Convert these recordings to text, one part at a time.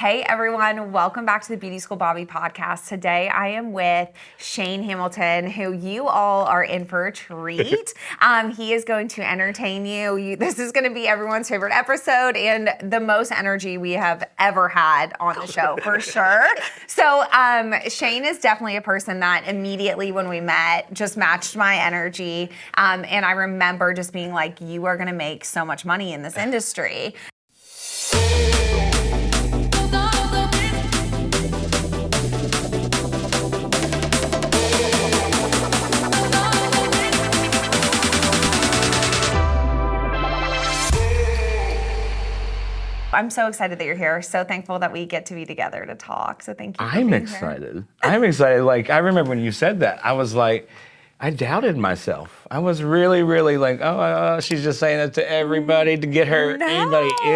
Hey everyone, welcome back to the Beauty School Bobbi podcast. Today I am with Shane Hamilton, who you all are in for a treat. He is going to entertain you. This is going to be everyone's favorite episode and the most energy we have ever had on the show for sure. So Shane is definitely a person that immediately when we met just matched my energy. And I remember just being like, you are going to make so much money in this industry. I'm so excited that you're here. So thankful that we get to be together to talk. So thank you for being excited. Here. I'm excited. Like, I remember when you said that, I was like, I doubted myself. I was really like, she's just saying it to everybody to get her anybody in.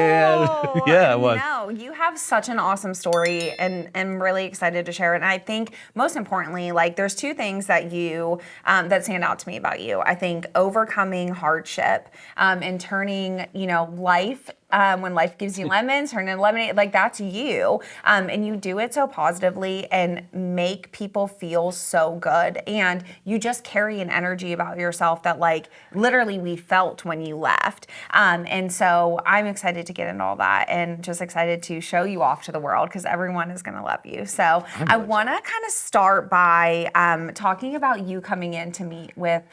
Yeah, it was. No, you have such an awesome story and I'm really excited to share it. And I think most importantly, like there's two things that you, that stand out to me about you. I think overcoming hardship and turning, life when life gives you lemons, turn into lemonade, like that's you. And you do it so positively and make people feel so good. And you just carry an energy about yourself that like literally we felt when you left. And so I'm excited to get into all that and just excited to show you off to the world because everyone is going to love you. So I want to kind of start by talking about you coming in to meet with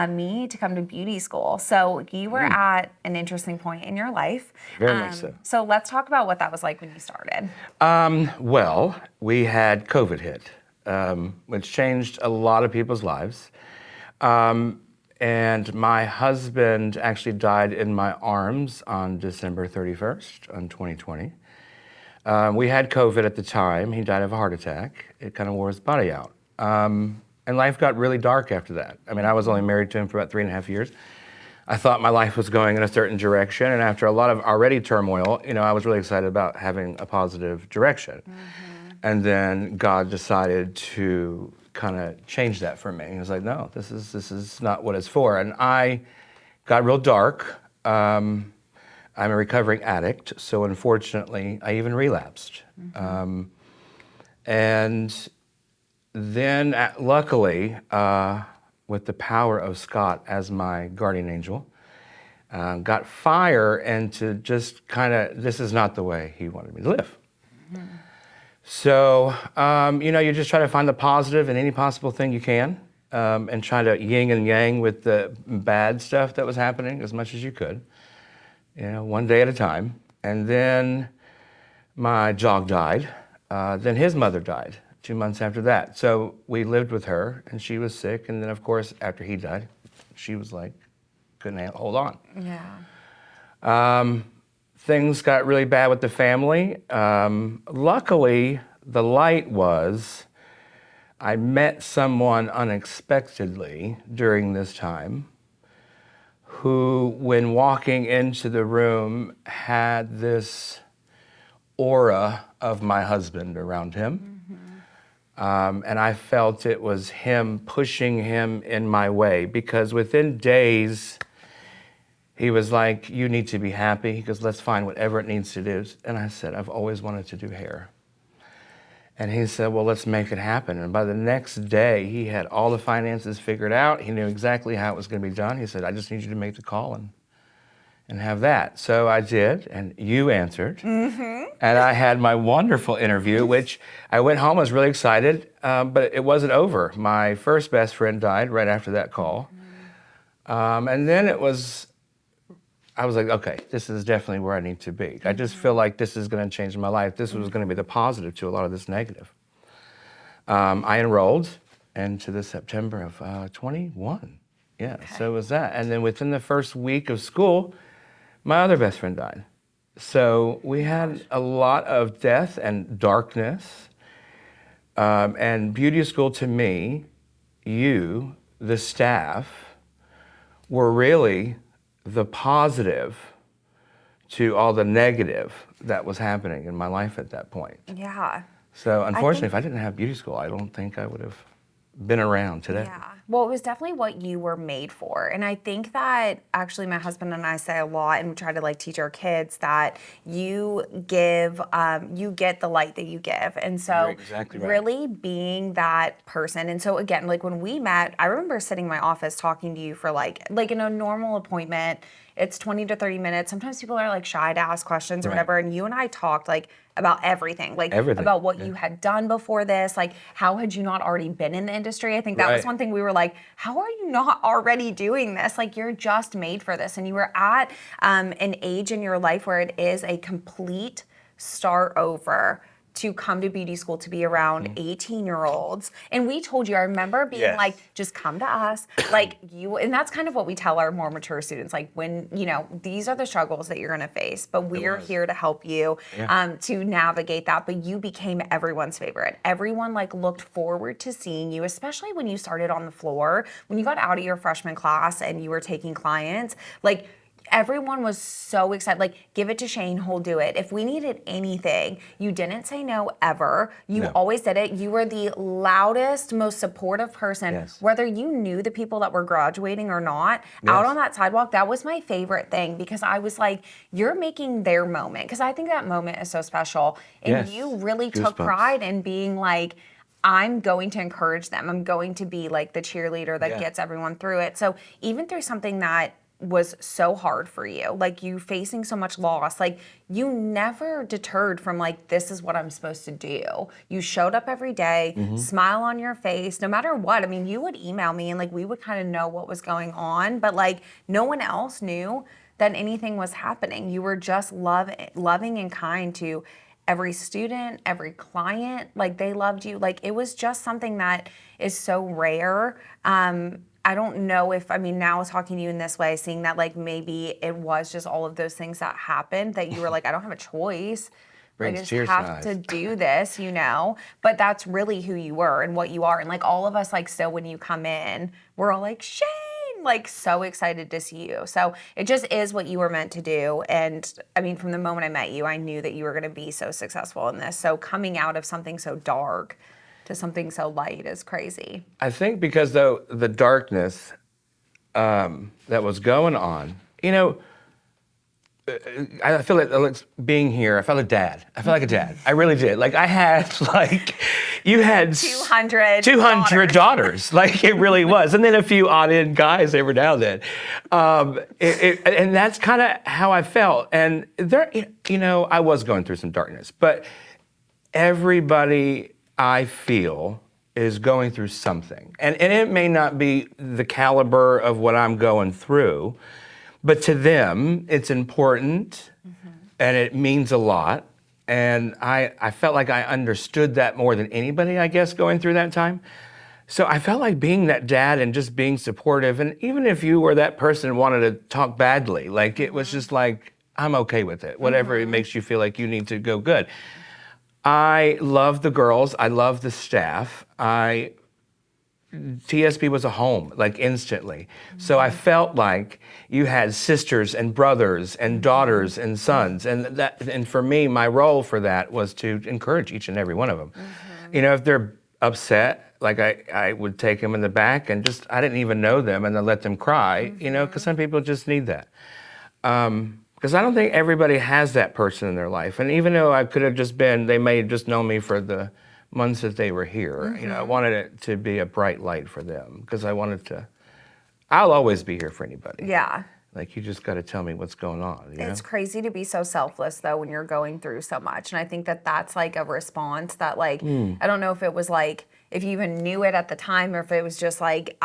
me to come to beauty school. So you were at an interesting point in your life. Very much so. So let's talk about what that was like when you started. Well, we had COVID hit, which changed a lot of people's lives. And my husband actually died in my arms on December 31st, on 2020. We had COVID at the time. He died of a heart attack. It kind of wore his body out. And life got really dark after that. I mean, I was only married to him for about 3.5 years. I thought my life was going in a certain direction, and after a lot of already turmoil, I was really excited about having a positive direction. And then God decided to kind of change that for me. He was like, no, this is not what it's for. And I got real dark. I'm a recovering addict, so unfortunately, I even relapsed. And then, luckily, with the power of Scott as my guardian angel, got fire and to just kind of, this is not the way he wanted me to live. So, you just try to find the positive in any possible thing you can and try to yin and yang with the bad stuff that was happening as much as you could, one day at a time. And then my dog died. Then his mother died 2 months after that. So we lived with her and she was sick. And then of course, after he died, she was like, couldn't hold on. Yeah. Things got really bad with the family. Luckily, the light was, I met someone unexpectedly during this time who, when walking into the room, had this aura of my husband around him. And I felt it was him pushing him in my way because within days, he was like, you need to be happy. He goes, let's find whatever it needs to do. And I said, I've always wanted to do hair. And he said, well, let's make it happen. And by the next day, he had all the finances figured out. He knew exactly how it was going to be done. He said, I just need you to make the call and have that. So I did, and you answered. And I had my wonderful interview, which I went home, I was really excited, but it wasn't over. My first best friend died right after that call. And then I was like, okay, this is definitely where I need to be. I just feel like this is gonna change my life. This was gonna be the positive to a lot of this negative. I enrolled into the September of 21. Yeah, okay. So it was that. And then within the first week of school, my other best friend died. So we had a lot of death and darkness. And beauty school to me, you, the staff, were really the positive to all the negative that was happening in my life at that point. Yeah. So unfortunately, if I didn't have beauty school, I don't think I would have been around today. Yeah. Well, it was definitely what you were made for. And I think that actually my husband and I say a lot, and we try to like teach our kids that you get the light that you give. And so You're exactly right. really being that person. And so again, like when we met, I remember sitting in my office talking to you for like in a normal appointment, it's 20 to 30 minutes. Sometimes people are like shy to ask questions or Right. whatever. And you and I talked like about everything, like Everything, about what yeah. you had done before this, like how had you not already been in the industry? I think that was Right. one thing we were like, how are you not already doing this? Like you're just made for this. And you were at an age in your life where it is a complete start over to come to beauty school, to be around 18-year-olds. And we told you, I remember being Yes. like, just come to us. Like you, and that's kind of what we tell our more mature students, like when, these are the struggles that you're gonna face, but we're was. here to help you Yeah. to navigate that. But you became everyone's favorite. Everyone like looked forward to seeing you, especially when you started on the floor, when you got out of your freshman class and you were taking clients, like everyone was so excited. Like, give it to Shane, he'll do it. If we needed anything, you didn't say no ever. You No. always did it. You were the loudest, most supportive person, Yes. whether you knew the people that were graduating or not. Yes. Out on that sidewalk, that was my favorite thing because I was like, you're making their moment. Because I think that moment is so special. And Yes. you really took Goosebumps. pride in being like, I'm going to encourage them. I'm going to be like the cheerleader that Yeah. gets everyone through it. So even through something that was so hard for you, like you facing so much loss, like you never deterred from like, this is what I'm supposed to do. You showed up every day, smile on your face, no matter what. I mean, you would email me and like we would kind of know what was going on, but like no one else knew that anything was happening. You were just loving and kind to every student, every client, like they loved you. Like it was just something that is so rare. I don't know if, I mean, now talking to you in this way, seeing that like maybe it was just all of those things that happened that you were like, I don't have a choice. Like, I Brings just tears to have to eyes. do this, But that's really who you were and what you are. And like all of us, like, so when you come in, we're all like, Shane, like so excited to see you. So it just is what you were meant to do. And I mean, from the moment I met you, I knew that you were going to be so successful in this. So coming out of something so dark to something so light is crazy. I think because though the darkness that was going on, I feel like being here, I felt a dad. I felt like a dad. I really did. Like I had you had 200 daughters. Like it really was. And then a few odd-end guys every now and then. And that's kind of how I felt. And there, I was going through some darkness, but everybody I feel is going through something. And it may not be the caliber of what I'm going through, but to them, it's important and it means a lot. And I felt like I understood that more than anybody, I guess, going through that time. So I felt like being that dad and just being supportive. And even if you were that person who wanted to talk badly, like it was just like, I'm okay with it. Whatever it makes you feel like you need to go good. I love the girls. I love the staff. TSP was a home, like instantly. So I felt like you had sisters and brothers and daughters and sons. And for me, my role for that was to encourage each and every one of them. If they're upset, like I would take them in the back and I didn't even know them and then let them cry, because some people just need that. Because I don't think everybody has that person in their life. And even though I could have they may have just known me for the months that they were here, I wanted it to be a bright light for them because I'll always be here for anybody. Yeah. Like, you just got to tell me what's going on. It's crazy to be so selfless though when you're going through so much. And I think that that's like a response that like, I don't know if it was like, if you even knew it at the time or if it was just like,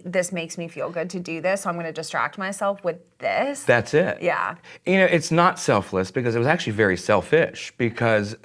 this makes me feel good to do this, so I'm going to distract myself with this. That's it. Yeah. It's not selfless because it was actually very selfish because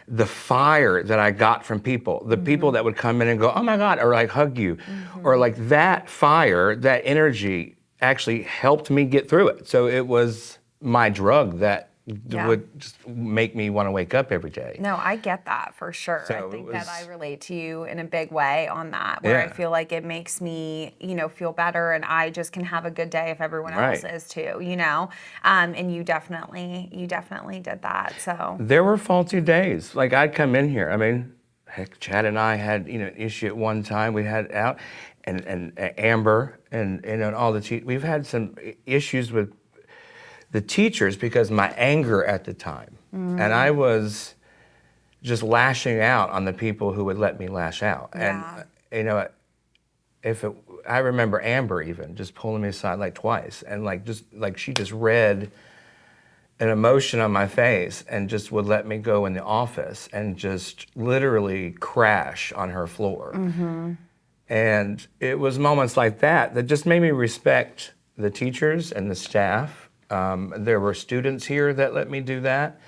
the fire that I got from people, the people that would come in and go, oh my God, or like hug you, or like that fire, that energy actually helped me get through it. So it was my drug that would just make me want to wake up every day. No, I get that for sure. So I think that I relate to you in a big way on that, where I feel like it makes me, feel better and I just can have a good day if everyone else is too, and you definitely did that. So there were faulty days. Like I'd come in here. I mean, heck, Chad and I had, an issue at one time. We had out, and Amber and all the we've had some issues with the teachers because my anger at the time, and I was just lashing out on the people who would let me lash out. Yeah. And I remember Amber even just pulling me aside like twice, and she just read an emotion on my face and just would let me go in the office and just literally crash on her floor. And it was moments like that that just made me respect the teachers and the staff. There were students here that let me do that,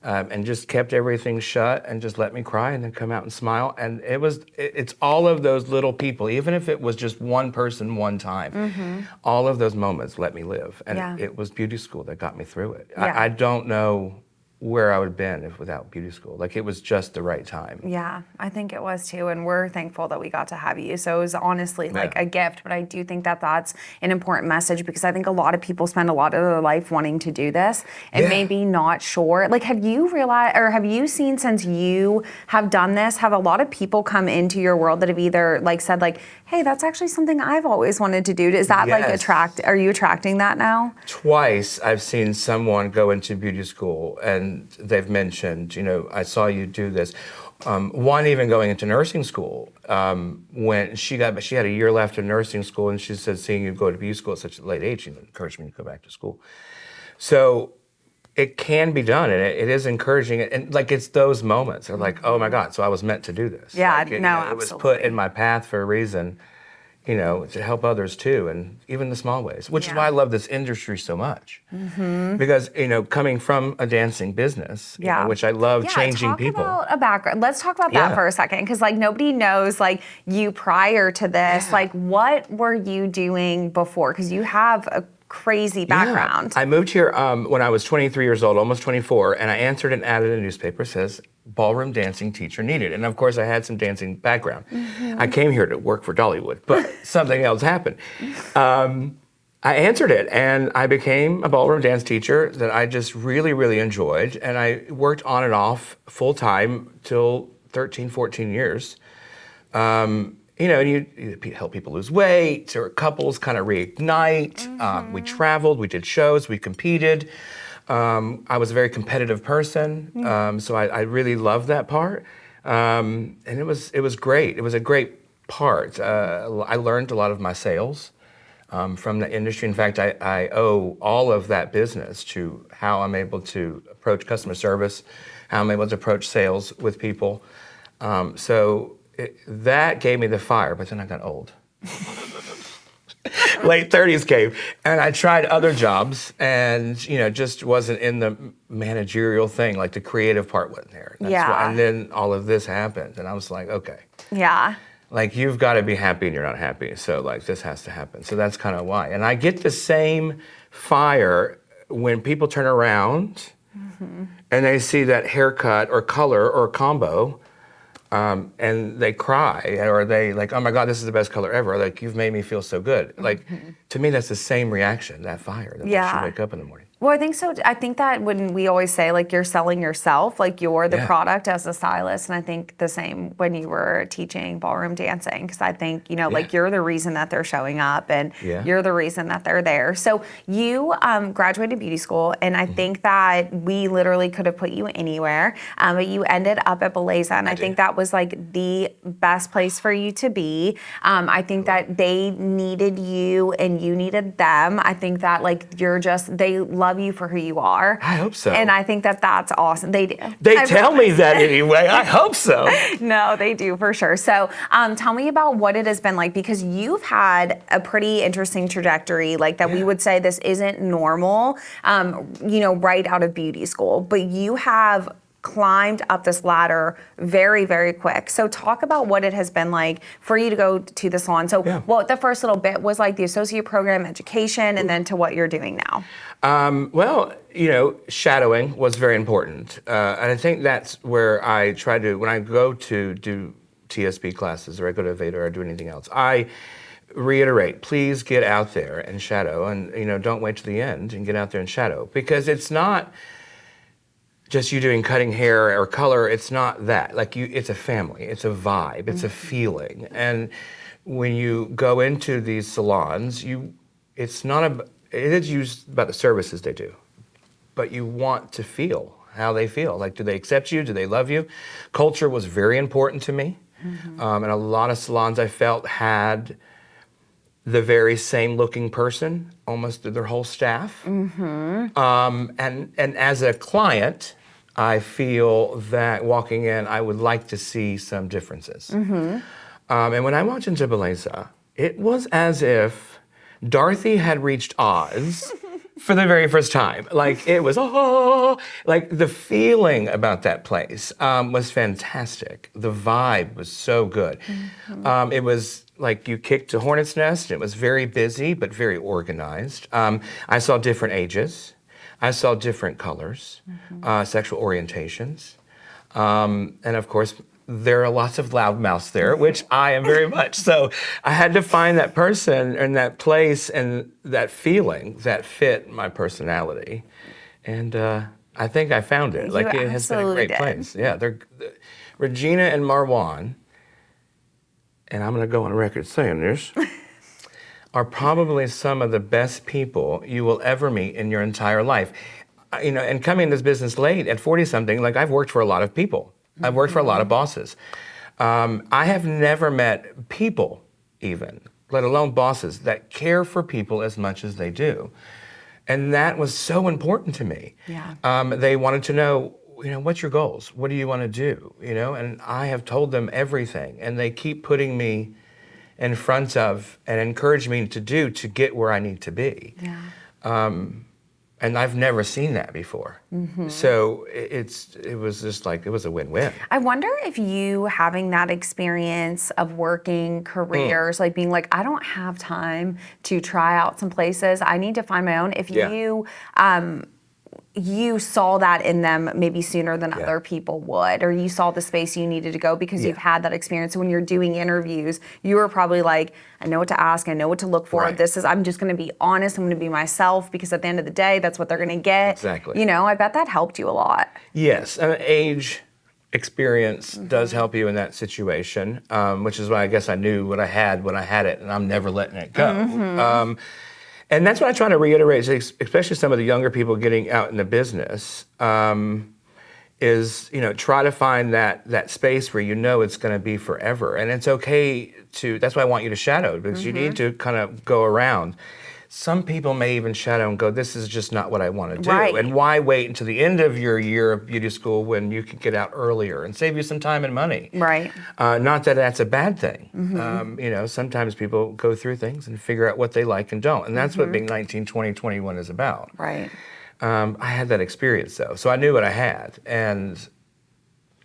and just kept everything shut and just let me cry and then come out and smile. And it's all of those little people, even if it was just one person one time, all of those moments let me live. And it was beauty school that got me through it. Yeah. I don't know where I would have been without beauty school. Like, it was just the right time. Yeah, I think it was too, and we're thankful that we got to have you. So it was honestly like a gift, but I do think that that's an important message, because I think a lot of people spend a lot of their life wanting to do this and maybe not sure. Like, have you realized, or have you seen, since you have done this, have a lot of people come into your world that have either said hey, that's actually something I've always wanted to do? Is that are you attracting that now? Twice I've seen someone go into beauty school and they've mentioned, I saw you do this. One even going into nursing school, when she had a year left in nursing school, and she said, seeing you go to beauty school at such a late age, she encouraged me to go back to school. So it can be done, and it is encouraging. And it's those moments. They're like, oh my God, so I was meant to do this. Yeah, absolutely. It was put in my path for a reason, to help others too, and even the small ways, which is why I love this industry so much. Because, coming from a dancing business, which I love changing people. Talk about a background. Let's talk about that for a second, because nobody knows you prior to this. What were you doing before? Because you have a crazy background. I moved here when I was 23 years old, almost 24, and I answered an ad in a newspaper, says ballroom dancing teacher needed. And of course I had some dancing background. I came here to work for Dollywood, but something else happened. I answered it, and I became a ballroom dance teacher that I just really, really enjoyed. And I worked on and off full time till 13, 14 years. And you help people lose weight, or couples kind of reignite. We traveled, we did shows, we competed. I was a very competitive person, so I really loved that part. And it was great. It was a great part. I learned a lot of my sales from the industry. In fact, I owe all of that business to how I'm able to approach customer service, how I'm able to approach sales with people. That gave me the fire, but then I got old. Late 30s came, and I tried other jobs, and just wasn't in the managerial thing. The creative part wasn't there. And then all of this happened, and I was like, okay. Yeah. You've got to be happy, and you're not happy. So this has to happen. So that's kind of why. And I get the same fire when people turn around and they see that haircut or color or combo. And they cry, or they oh my God, this is the best color ever. You've made me feel so good. To me, that's the same reaction, that fire that makes you wake up in the morning. Well, I think so. I think that when we always say you're selling yourself, you're the product as a stylist, and I think the same when you were teaching ballroom dancing, because I think you're the reason that they're showing up, and you're the reason that they're there. So you graduated beauty school, and I think that we literally could have put you anywhere, but you ended up at Belleza, and I think that was the best place for you to be. I think that they needed you, and you needed them. I think that they love you for who you are. I hope so. And I think that that's awesome. They do. They tell me that anyway. I hope so. No, they do for sure. So tell me about what it has been like, because you've had a pretty interesting trajectory, that we would say this isn't normal, right out of beauty school, but you have climbed up this ladder very, very quick. So talk about what it has been like for you to go to the salon. So what the first little bit was the associate program education, and then to what you're doing now. Shadowing was very important. And I think that's where I try to, when I go to do TSP classes, or I go to Veda, or I do anything else, I reiterate, please get out there and shadow, and don't wait to the end, and get out there and shadow, because it's not just you doing cutting hair or color. It's not that. Like it's a family. It's a vibe. It's a feeling. And when you go into these salons, it's not it is used about the services they do, but you want to feel how they feel. Like, do they accept you? Do they love you? Culture was very important to me. And a lot of salons I felt had the very same looking person almost through their whole staff. And as a client, I feel that walking in, I would like to see some differences. And when I walked into Belleza, it was as if Dorothy had reached Oz for the very first time. Like it was, like the feeling about that place was fantastic. The vibe was so good. It was like you kicked a hornet's nest. It was very busy, but very organized. I saw different ages. I saw different colors, sexual orientations. And of course, there are lots of loudmouths there, which I am very much. So I had to find that person and that place and that feeling that fit my personality. And I think I found it. Like it has been a great place. Yeah, Regina and Marwan, and I'm going to go on record saying this, are probably some of the best people you will ever meet in your entire life. You know, and coming in this business late at 40-something, like I've worked for a lot of people. I've worked for a lot of bosses. I have never met people even, let alone bosses, that care for people as much as they do. And that was so important to me. Yeah. They wanted to know, you know, what's your goals? What do you want to do? You know, and I have told them everything, and they keep putting me in front of and encourage me to get where I need to be. Yeah. And I've never seen that before. So it was just like, it was a win-win. I wonder if you having that experience of working careers, like being like, I don't have time to try out some places, I need to find my own. If you saw that in them maybe sooner than other people would, or you saw the space you needed to go because you've had that experience. So when you're doing interviews, you were probably like, I know what to ask, I know what to look for. Right. I'm just going to be honest, I'm going to be myself, because at the end of the day, that's what they're going to get. Exactly. You know, I bet that helped you a lot. Yes, and age, experience does help you in that situation, which is why I guess I knew what I had when I had it, and I'm never letting it go. And that's what I try to reiterate, especially some of the younger people getting out in the business, is, you know, try to find that space where you know it's going to be forever. And it's okay that's why I want you to shadow, because you need to kind of go around. Some people may even shadow and go, this is just not what I want to do. Right. And why wait until the end of your year of beauty school when you can get out earlier and save you some time and money? Right. Not that that's a bad thing. You know, sometimes people go through things and figure out what they like and don't. And that's what being 19, 20, 21 is about. Right. I had that experience though. So I knew what I had, and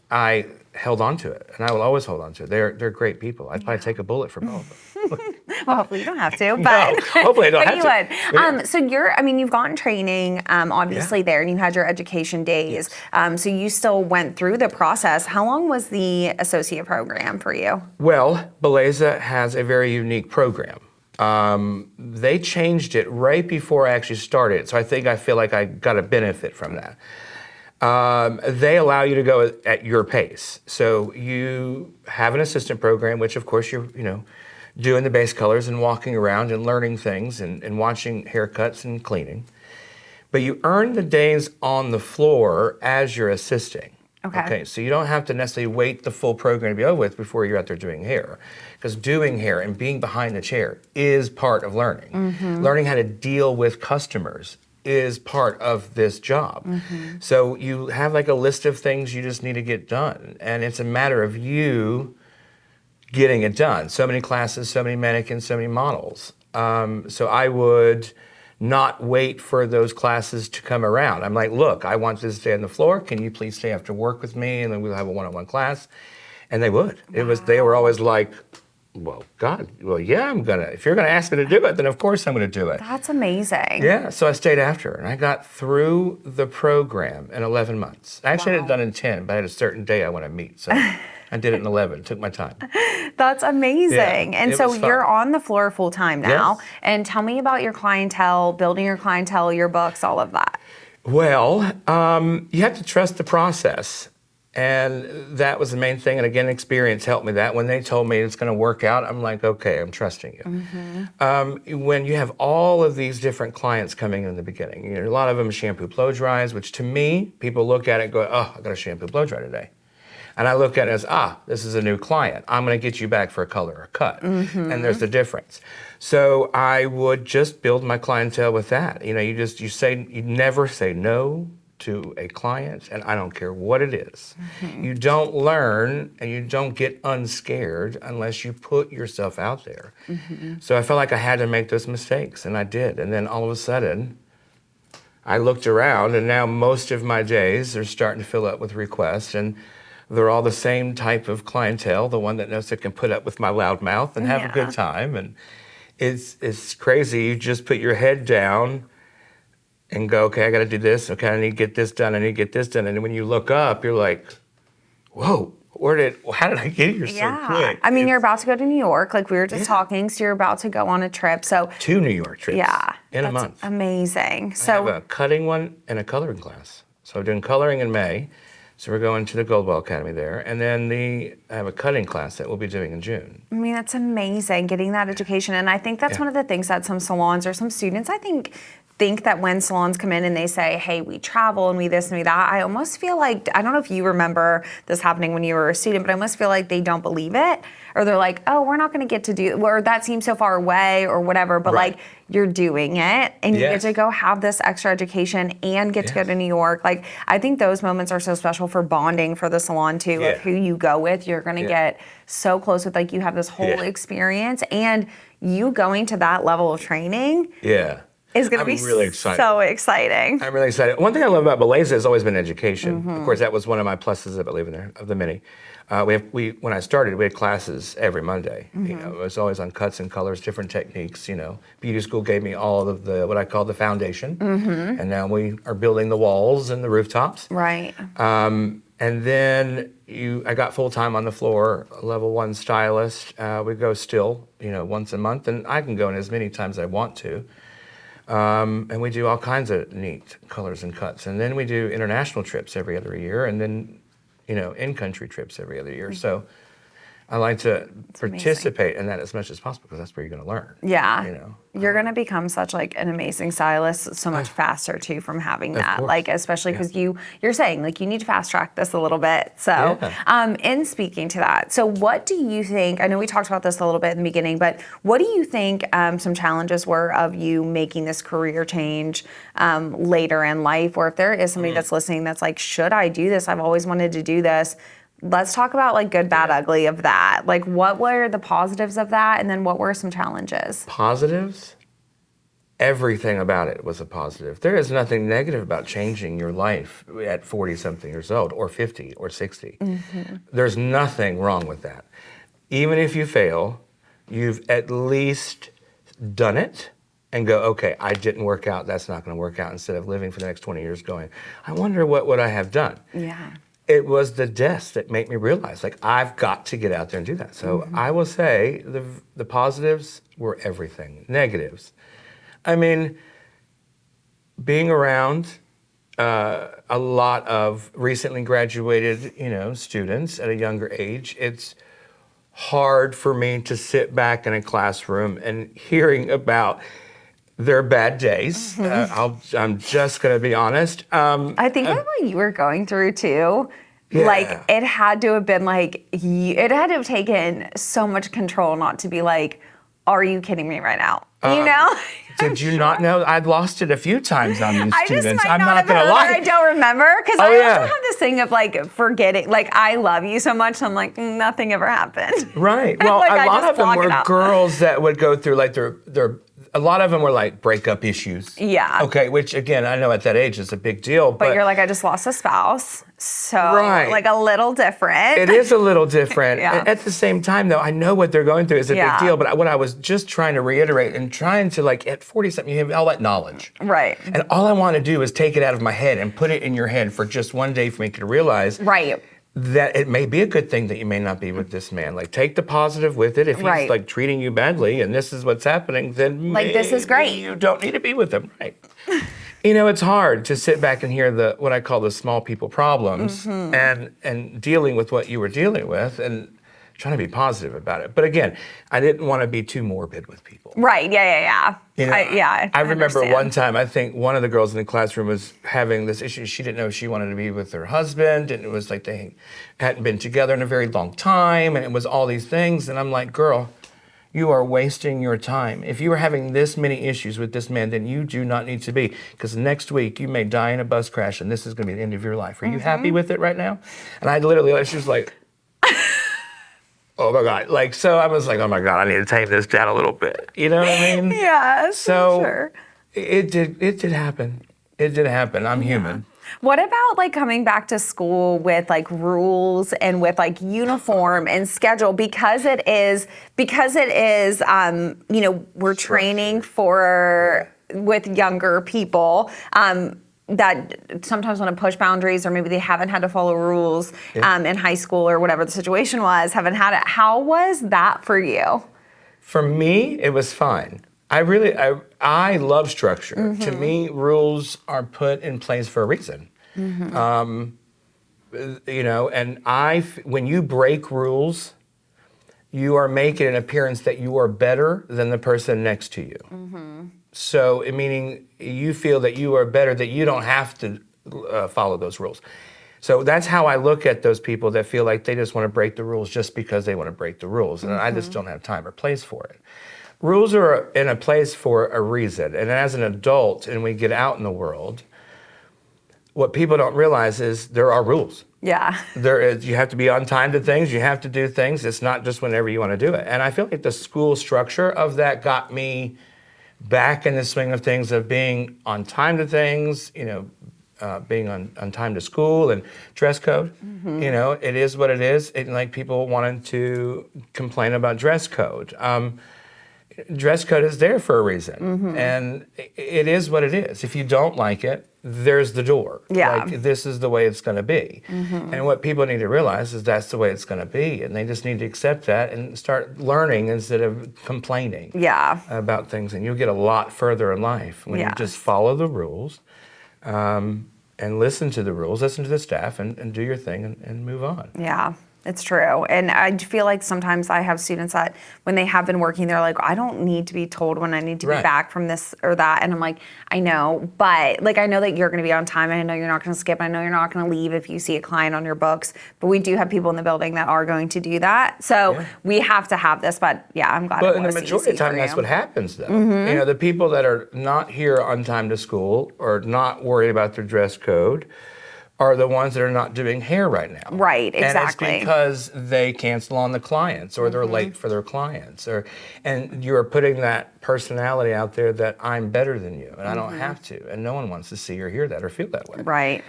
I held on to it, and I will always hold on to it. They're great people. I'd probably take a bullet for both of them. Well, hopefully you don't have to, but No, hopefully I don't but have you to. would. So you've gotten training, obviously there, and you had your education days. So you still went through the process. How long was the associate program for you? Well, Belleza has a very unique program. They changed it right before I actually started, so I feel like I got a benefit from that. They allow you to go at your pace. So you have an assistant program, which of course you're, you know, doing the base colors and walking around and learning things and watching haircuts and cleaning. But you earn the days on the floor as you're assisting. Okay, so you don't have to necessarily wait the full program to be over with before you're out there doing hair. Because doing hair and being behind the chair is part of learning. Learning how to deal with customers is part of this job. So you have like a list of things you just need to get done. And it's a matter of you getting it done. So many classes, so many mannequins, so many models. So I would not wait for those classes to come around. I'm like, look, I want this to stay on the floor. Can you please stay after work with me? And then we'll have a one-on-one class. And they would. They were always like, well, yeah, if you're gonna ask me to do it, then of course I'm gonna do it. That's amazing. Yeah, so I stayed after, and I got through the program in 11 months. I actually had it done in 10, but I had a certain day I want to meet, so I did it in 11, took my time. That's amazing. Yeah, and so you're on the floor full time now. Yes. And tell me about your clientele, building your clientele, your books, all of that. Well, you have to trust the process. And that was the main thing. And again, experience helped me that. When they told me it's going to work out, I'm like, okay, I'm trusting you. When you have all of these different clients coming in the beginning, you know, a lot of them shampoo blow dries, which to me, people look at it and go, oh, I got a shampoo blow dry today. And I look at it as, this is a new client. I'm going to get you back for a color or cut. And there's the difference. So I would just build my clientele with that. You know, you never say no to a client, and I don't care what it is. You don't learn and you don't get unscared unless you put yourself out there. So I felt like I had to make those mistakes, and I did. And then all of a sudden, I looked around, and now most of my days are starting to fill up with requests, and they're all the same type of clientele, the one that knows they can put up with my loud mouth and have a good time. And it's crazy. You just put your head down and go, okay, I got to do this. Okay, I need to get this done. I need to get this done. And when you look up, you're like, whoa, how did I get here so quick? I mean, you're about to go to New York, like we were just talking, so you're about to go on a trip. So 2 New York trips in a month. Amazing. I have a cutting one and a coloring class. So I'm doing coloring in May. So we're going to the Goldwell Academy there. And then I have a cutting class that we'll be doing in June. I mean, that's amazing, getting that education. And I think that's one of the things that some salons or some students, I think that when salons come in and they say, hey, we travel and we this and we that, I almost feel like, I don't know if you remember this happening when you were a student, but I almost feel like they don't believe it. Or they're like, oh, we're not going to get to do, or that seems so far away or whatever, but like you're doing it and you get to go have this extra education and get to go to New York. Like, I think those moments are so special for bonding for the salon too, of who you go with. You're going to get so close with, like, you have this whole experience, and you going to that level of training. Is going to be really exciting. So exciting. I'm really excited. One thing I love about Belleza has always been education. Of course, that was one of my pluses, I believe, in there, of the many. When I started, we had classes every Monday. You know, it was always on cuts and colors, different techniques. You know, beauty school gave me all of what I call the foundation, and now we are building the walls and the rooftops. Right. And then I got full time on the floor, level 1 stylist. We go still, once a month, and I can go in as many times as I want to. And we do all kinds of neat colors and cuts. And then we do international trips every other year, and then, in-country trips every other year. So I like to participate in that as much as possible, because that's where you're going to learn. Yeah. You're going to become such like an amazing stylist so much faster too from having that. Like, especially because you're saying like you need to fast track this a little bit. So in speaking to that, so what do you think, I know we talked about this a little bit in the beginning, but what do you think some challenges were of you making this career change later in life? Or if there is somebody that's listening that's like, should I do this? I've always wanted to do this. Let's talk about like good, bad, ugly of that. Like, what were the positives of that? And then what were some challenges? Positives? Everything about it was a positive. There is nothing negative about changing your life at 40-something years old, or 50 or 60. There's nothing wrong with that. Even if you fail, you've at least done it and go, okay, I didn't work out. That's not going to work out. Instead of living for the next 20 years going, I wonder what would I have done? Yeah. It was the deaths that made me realize, like, I've got to get out there and do that. So I will say the positives were everything. Negatives, I mean, being around a lot of recently graduated, students at a younger age, it's hard for me to sit back in a classroom and hearing about their bad days. I'm just going to be honest. I think that's what you were going through too. Like, it had to have been like, it had to have taken so much control not to be like, are you kidding me right now? Did you not know? I'd lost it a few times on these students. I'm not going to lie. I don't remember, because I also have this thing of like forgetting, like, I love you so much, I'm like, nothing ever happened. Right. Well, like, a lot of them were girls that would go through like a lot of them were like breakup issues. Yeah. Okay, which again, I know at that age is a big deal. But you're like, I just lost a spouse. So like a little different. It is a little different. At the same time though, I know what they're going through is a big deal. But what I was just trying to reiterate and trying to, like, at 40-something, you have all that knowledge. Right. And all I want to do is take it out of my head and put it in your head for just one day for me to realize that it may be a good thing that you may not be with this man. Like, take the positive with it. If he's like treating you badly and this is what's happening, then like, this is great. You don't need to be with him, right? You know, it's hard to sit back and hear what I call the small people problems and dealing with what you were dealing with and trying to be positive about it. But again, I didn't want to be too morbid with people. Right. Yeah. You know, I remember understand. one time, I think one of the girls in the classroom was having this issue. She didn't know if she wanted to be with her husband, and it was like they hadn't been together in a very long time, and it was all these things. And I'm like, girl, you are wasting your time. If you are having this many issues with this man, then you do not need to be, because next week you may die in a bus crash, and this is going to be the end of your life. Are you happy with it right now? And I literally, she was like, oh my God. Like, so I was like, oh my God, I need to tame this down a little bit. You know what I mean? Yeah, So sure. it did happen. It did happen. I'm human. What about like coming back to school with like rules and with like uniform and schedule, because it is you know, we're training with younger people that sometimes want to push boundaries, or maybe they haven't had to follow rules in high school or whatever the situation was, haven't had it. How was that for you? For me, it was fine. I love structure. To me, rules are put in place for a reason. You know, and when you break rules, you are making an appearance that you are better than the person next to you. So, meaning you feel that you are better, that you don't have to follow those rules. So that's how I look at those people that feel like they just want to break the rules just because they want to break the rules. And I just don't have time or place for it. Rules are in a place for a reason. And as an adult, and we get out in the world, what people don't realize is there are rules. Yeah. You have to be on time to things. You have to do things. It's not just whenever you want to do it. And I feel like the school structure of that got me back in the swing of things, of being on time to things, you know, being on time to school and dress code. You know, it is what it is. Like people wanted to complain about dress code. Dress code is there for a reason, and it is what it is. If you don't like it, there's the door. Yeah. Like, this is the way it's going to be. And what people need to realize is that's the way it's going to be, and they just need to accept that and start learning instead of complaining about things. And you'll get a lot further in life when you just follow the rules, and listen to the rules, listen to the staff, and do your thing and move on. Yeah. It's true. And I feel like sometimes I have students that when they have been working, they're like, I don't need to be told when I need to be back from this or that. And I'm like, I know, but like, I know that you're going to be on time. And I know you're not going to skip. I know you're not going to leave if you see a client on your books, but we do have people in the building that are going to do that. So we have to have this, but I'm glad. But in the majority of the time, that's what happens though. You know, the people that are not here on time to school or not worried about their dress code are the ones that are not doing hair right now. Right, exactly. And it's because they cancel on the clients, or they're late for their clients, and you're putting that personality out there that I'm better than you, and I don't have to, and no one wants to see or hear that or feel that way. Right.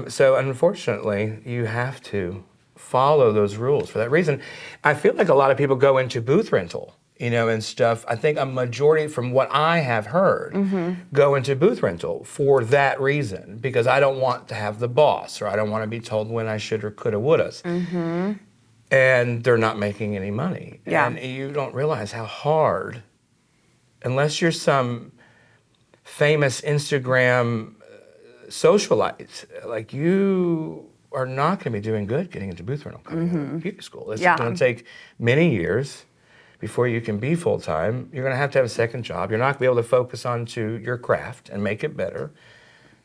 So unfortunately, you have to follow those rules for that reason. I feel like a lot of people go into booth rental, you know, and stuff. I think a majority, from what I have heard, go into booth rental for that reason, because I don't want to have the boss, or I don't want to be told when I should or could or would have. And they're not making any money. And you don't realize how hard, unless you're some famous Instagram socialite, like, you are not going to be doing good getting into booth rental coming out of beauty school. It's going to take many years before you can be full-time. You're going to have a second job. You're not going to be able to focus on to your craft and make it better.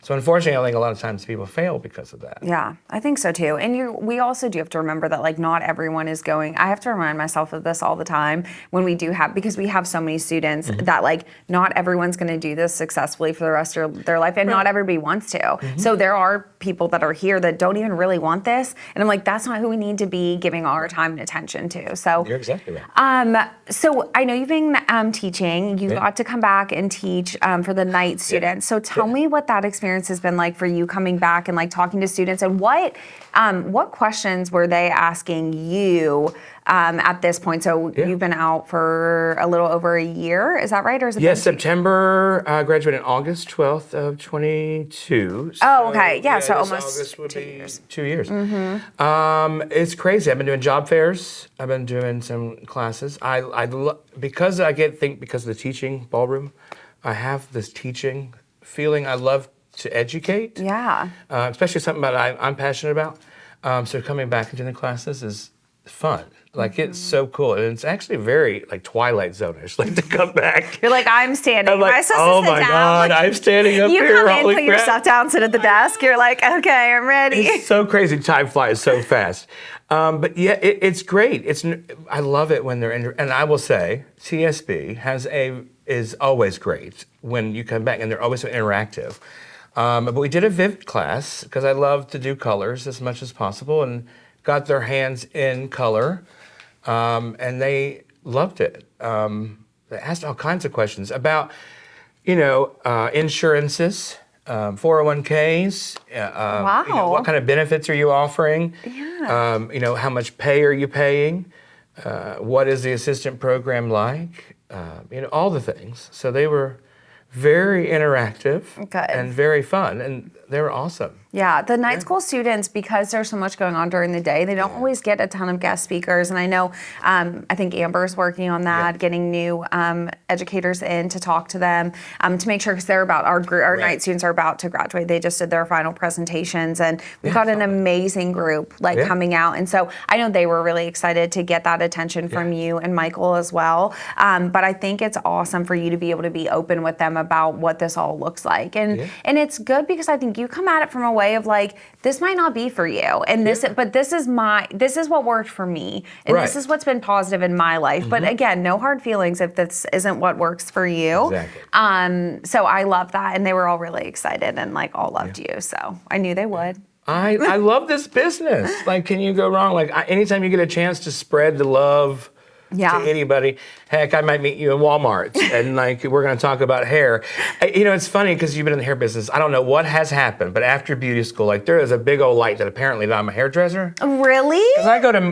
So unfortunately, I think a lot of times people fail because of that. Yeah, I think so too. And we also do have to remember that like not everyone is going. I have to remind myself of this all the time when we do have, because we have so many students that like not everyone's going to do this successfully for the rest of their life, and not everybody wants to. So there are people that are here that don't even really want this, and I'm like, that's not who we need to be giving all our time and attention to. So you're exactly right. So I know you've been teaching. You got to come back and teach for the night students. So tell me what that experience has been like for you, coming back and like talking to students, and what questions were they asking you at this point? So you've been out for a little over a year, is that right? Or is it? Yes, September. Graduated August 12th of 22. Oh, okay. Yeah, so almost August would 2 be years. 2 years. It's crazy. I've been doing job fairs. I've been doing some classes. Because of the teaching ballroom, I have this teaching feeling I love to educate. Yeah. Especially something that I'm passionate about. So coming back into the classes is fun. Like it's so cool, and it's actually very like Twilight Zone-ish, like to come back. You're like, I'm standing. I'm like, Am I supposed oh to sit my down? God, Like, I'm standing up you here. come in, holy put your crap. stuff down, sit at the desk. You're like, okay, I'm ready. It's so crazy. Time flies so fast. But yeah, it's great. I love it when they're in. And I will say, TSB is always great when you come back, and they're always so interactive. But we did a Vivid class because I love to do colors as much as possible, and got their hands in color, and they loved it. They asked all kinds of questions about, insurances, 401ks. Wow. What kind of benefits are you offering? Yeah. How much pay are you paying? What is the assistant program like? All the things. So they were very interactive Good. and very fun, and they were awesome. Yeah, the night school students, because there's so much going on during the day, they don't always get a ton of guest speakers. And I know, I think Amber's working on that, getting new educators in to talk to them, to make sure, because they're about, our night students are about to graduate. They just did their final presentations, and we've got an amazing group coming out. And so I know they were really excited to get that attention from you and Michael as well. But I think it's awesome for you to be able to be open with them about what this all looks like. And it's good because I think you come at it from a way of like, this might not be for you, and but this is what worked for me, and this is what's been positive in my life. But again, no hard feelings if this isn't what works for you. Exactly. So I love that, and they were all really excited and like all loved you. So I knew they would. I love this business. Like, can you go wrong? Like, anytime you get a chance to spread the love to anybody, heck, I might meet you in Walmart, and like we're going to talk about hair. It's funny because you've been in the hair business. I don't know what has happened, but after beauty school, like there is a big old light that apparently that I'm a hairdresser. Really? Because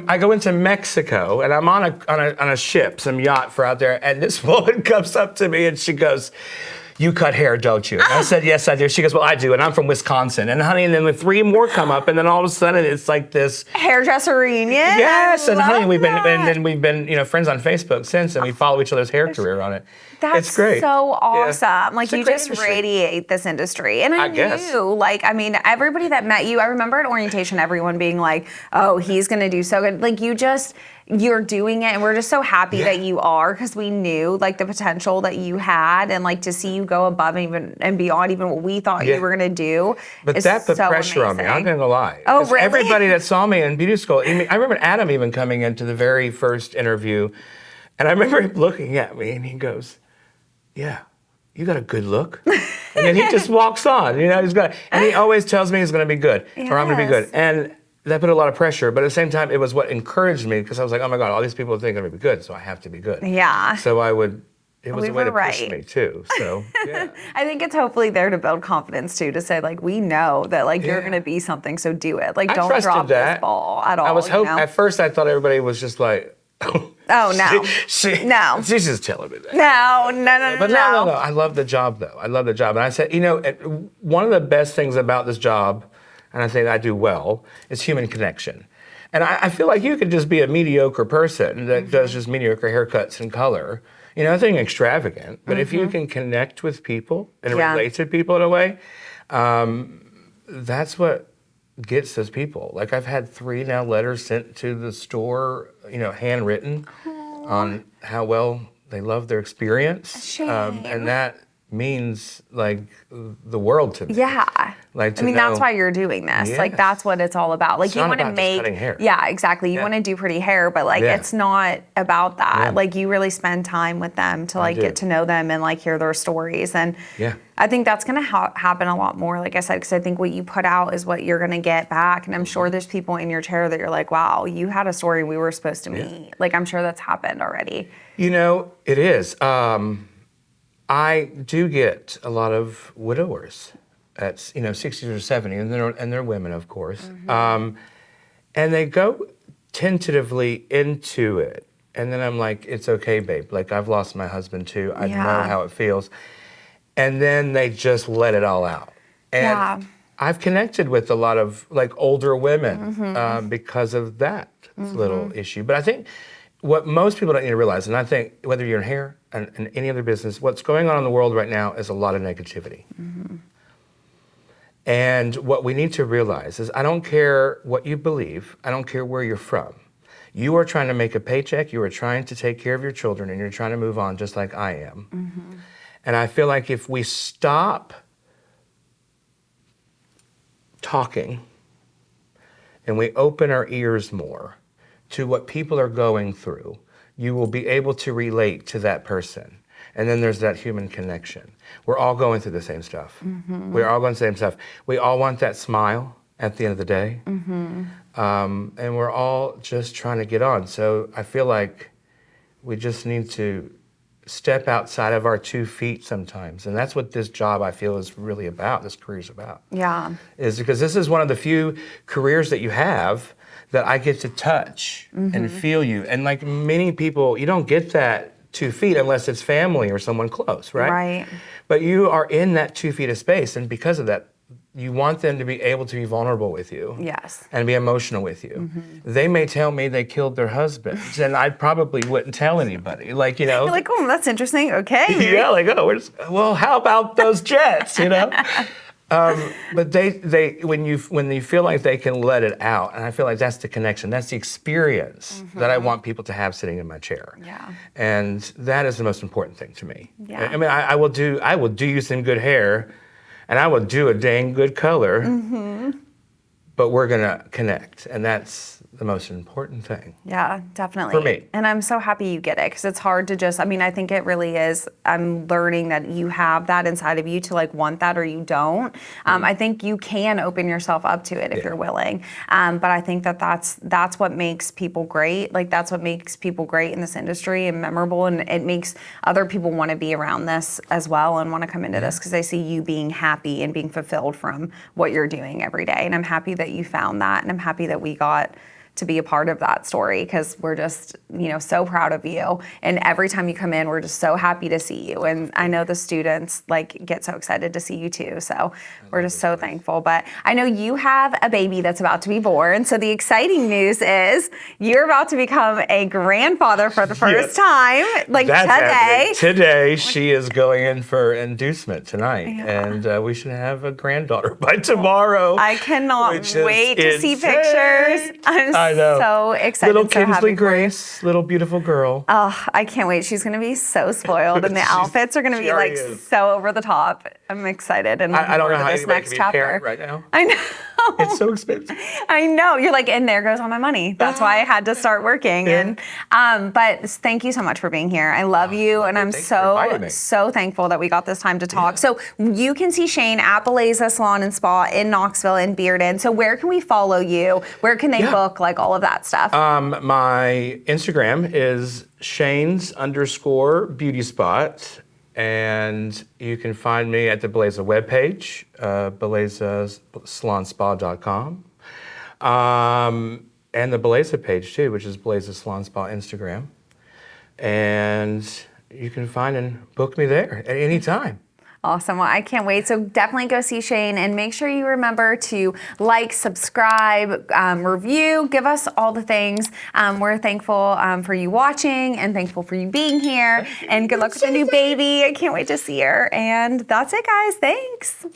I go into Mexico, and I'm on a ship, some yacht for out there, and this woman comes up to me and she goes, "You cut hair, don't you?" And I said, "Yes, I do." She goes, "Well, I do, and I'm from Wisconsin." And honey, and then the three more come up, and then all of a sudden it's like this hairdresser reunion. Yes, and honey, we've been friends on Facebook since, and we follow each other's hair career on it. That's it's great. so awesome. Yeah. Like, you just radiate this industry. And I guess. knew, everybody that met you, I remember at orientation, everyone being like, oh, he's going to do so good. Like, you're doing it, and we're just so happy that you are, because we knew like the potential that you had, and like to see you go above and beyond even what we thought you were going to do. But that put pressure on me. I'm going to lie. Oh, really? Everybody that saw me in beauty school, I remember Adam even coming into the very first interview, and I remember him looking at me, and he goes, "Yeah, you got a good look." And then he just walks on, and he always tells me he's going to be good, or I'm going to be good. And that put a lot of pressure, but at the same time, it was what encouraged me, because I was like, oh my God, all these people think I'm going to be good, so I have to be good. Yeah. So it was a way to push me too, so yeah. I think it's hopefully there to build confidence too, to say like, we know that like you're going to be something, so do it. Like, don't drop this ball at all. I was hoping, at first I thought everybody was just like, oh no, no. She's just telling me that. No. But no. I love the job though. I love the job. And I said, one of the best things about this job, and I think I do well, is human connection. And I feel like you could just be a mediocre person that does just mediocre haircuts and color. Nothing extravagant. But if you can connect with people and relate to people in a way, that's what gets those people. Like, I've had 3 now letters sent to the store, handwritten, on how well they love their experience. And that means like the world to me. Yeah. Like, that's why you're doing this. Yes. Like, that's what it's all about. Like, It's you not want to about just make cutting hair. Yeah, exactly. You want to do pretty hair, but like it's not about that. Yeah. Like, you really spend time with them to like get to know them and like hear their stories. And I think that's going to happen a lot more, like I said, because I think what you put out is what you're going to get back. And I'm sure there's people in your chair that you're like, wow, you had a story we were supposed to meet. Like, I'm sure that's happened already. It is. I do get a lot of widowers at 60s or 70s, and they're women, of course. And they go tentatively into it, and then I'm like, it's okay, babe. Like, I've lost my husband too. I know how it feels. And then they just let it all out. And I've connected with a lot of like older women because of that little issue. But I think what most people don't need to realize, and I think whether you're in hair and any other business, what's going on in the world right now is a lot of negativity. And what we need to realize is I don't care what you believe, I don't care where you're from. You are trying to make a paycheck, you are trying to take care of your children, and you're trying to move on just like I am. And I feel like if we stop talking and we open our ears more to what people are going through, you will be able to relate to that person. And then there's that human connection. We're all going through the same stuff. We're all going through the same stuff. We all want that smile at the end of the day. And we're all just trying to get on. So I feel like we just need to step outside of our 2 feet sometimes. And that's what this job, I feel, is really about, this career's about. Yeah. Is because this is one of the few careers that you have that I get to touch and feel you. And like many people, you don't get that 2 feet unless it's family or someone close, right? Right. But you are in that 2 feet of space, and because of that, you want them to be able to be vulnerable with you. Yes. And be emotional with you. They may tell me they killed their husbands, and I probably wouldn't tell anybody. Like, you know. You're like, oh, that's interesting. Okay. Yeah, like, oh, well, how about those jets, you know? But they when you feel like they can let it out, and I feel like that's the connection, that's the experience that I want people to have sitting in my chair. Yeah. And that is the most important thing to me. Yeah. I mean, I will do you some good hair, and I will do a dang good color, but we're gonna connect, and that's the most important thing. Yeah, definitely. For me. And I'm so happy you get it, because it's hard to just, I mean, I think it really is, I'm learning that you have that inside of you to like want that or you don't. I think you can open yourself up to it if you're willing. But I think that that's what makes people great. Like that's what makes people great in this industry and memorable, and it makes other people want to be around this as well and want to come into this because they see you being happy and being fulfilled from what you're doing every day. And I'm happy that you found that, and I'm happy that we got to be a part of that story, because we're just, you know, so proud of you. And every time you come in, we're just so happy to see you. And I know the students like get so excited to see you too. So we're just so thankful. But I know you have a baby that's about to be born. So the exciting news is you're about to become a grandfather for the first time, like That's today. happening. Today, she is going in for inducement tonight, and we should have a granddaughter by tomorrow. I cannot which is wait to see insane. pictures. I know. So excited. Little so happy Kinsley for you. Grace, little beautiful girl. Oh, I can't wait. She's going to be so spoiled, and the outfits are going to be like so over the top. I'm excited, and I don't know how this anybody next can be a chapter parent right now. I know. It's so expensive. I know. You're like, and there goes all my money. That's why I had to start working. Yeah. And but thank you so much for being here. I love you, and I'm thanks for inviting me. so thankful that we got this time to talk. So you can see Shane at Belleza Salon and Spa in Knoxville and Bearden. So where can we follow you? Where can they book, like all of that stuff? My Instagram is Shane's_beauty spot. And you can find me at the Belleza webpage, bellezasalonspa.com. And the Belleza page too, which is Belleza Salon Spa Instagram. And you can find and book me there at any time. Awesome. Well, I can't wait. So definitely go see Shane, and make sure you remember to like, subscribe, review, give us all the things. We're thankful for you watching and thankful for you being here. And good luck with the new baby. I can't wait to see her. And that's it, guys. Thanks.